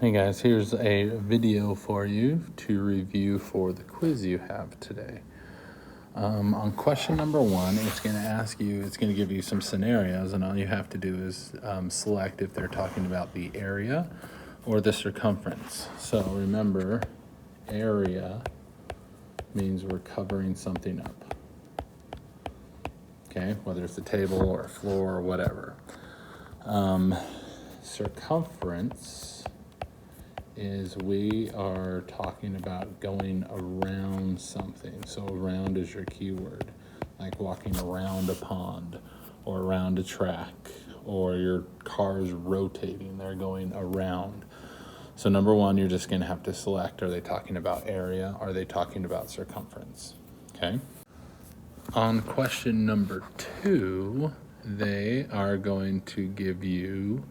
Hey guys, here's a video for you to review for the quiz you have today. On question number 1, it's going to give you some scenarios, and all you have to do is select if they're talking about the area or the circumference. So remember, area means we're covering something up. Okay, whether it's a table or a floor or whatever. Circumference is we are talking about going around something. So around is your keyword, like walking around a pond or around a track, or your car's rotating, they're going around. So number 1, you're just going to have to select, are they talking about area? Are they talking about circumference? Okay. On question number 2, they are going to give you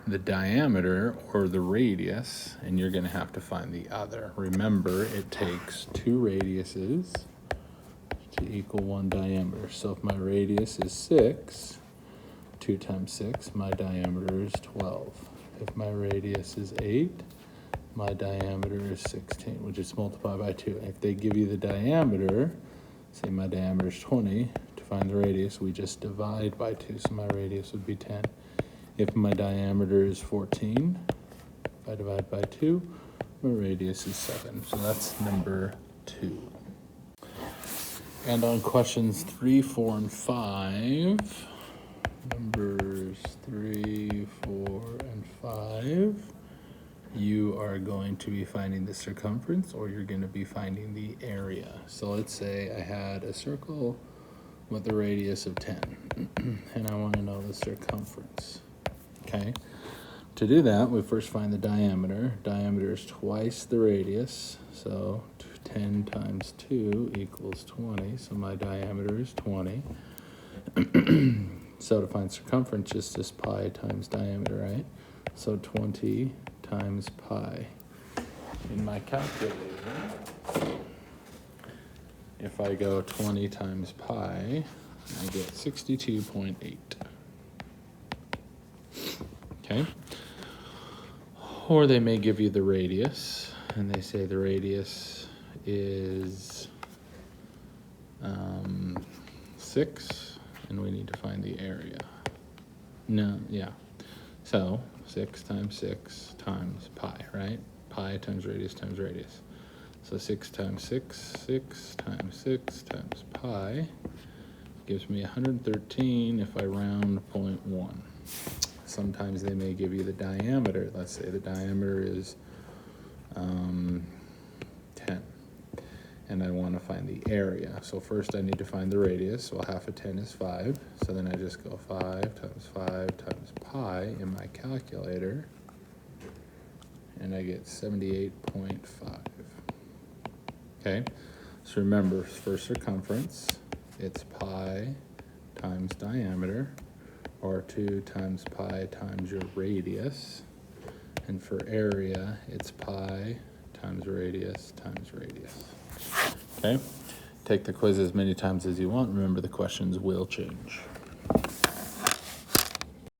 the diameter or the radius, and you're going to have to find the other. Remember, it takes 2 radiuses to equal 1 diameter. So if my radius is 6, 2 times 6, my diameter is 12. If my radius is 8, my diameter is 16, which is multiplied by 2. If they give you the diameter, say my diameter is 20, to find the radius, we just divide by 2, so my radius would be 10. If my diameter is 14, if I divide by 2, my radius is 7. So that's number 2. And on questions 3, 4, and 5, numbers 3, 4, and 5, you are going to be finding the circumference, or you're going to be finding the area. So let's say I had a circle with a radius of 10, and I want to know the circumference. Okay, to do that, we first find the diameter. Diameter is twice the radius, so 10 times 2 equals 20, so my diameter is 20. So to find circumference, just this pi times diameter, right? So 20 times pi. In my calculator, if I go 20 times pi, I get 62.8. Okay, or they may give you the radius, and they say the radius is 6, and we need to find the area. So 6 times 6 times pi, right? Pi times radius times radius. So 6 times 6, 6 times 6 times pi gives me 113 if I round 0.1. Sometimes they may give you the diameter. Let's say the diameter is 10, and I want to find the area. So first I need to find the radius. Well, half of 10 is 5, so then I just go 5 times 5 times pi in my calculator, and I get 78.5. Okay, so remember, for circumference, it's pi times diameter, or 2 times pi times your radius. And for area, it's pi times radius times radius. Okay? Take the quiz as many times as you want. Remember, the questions will change.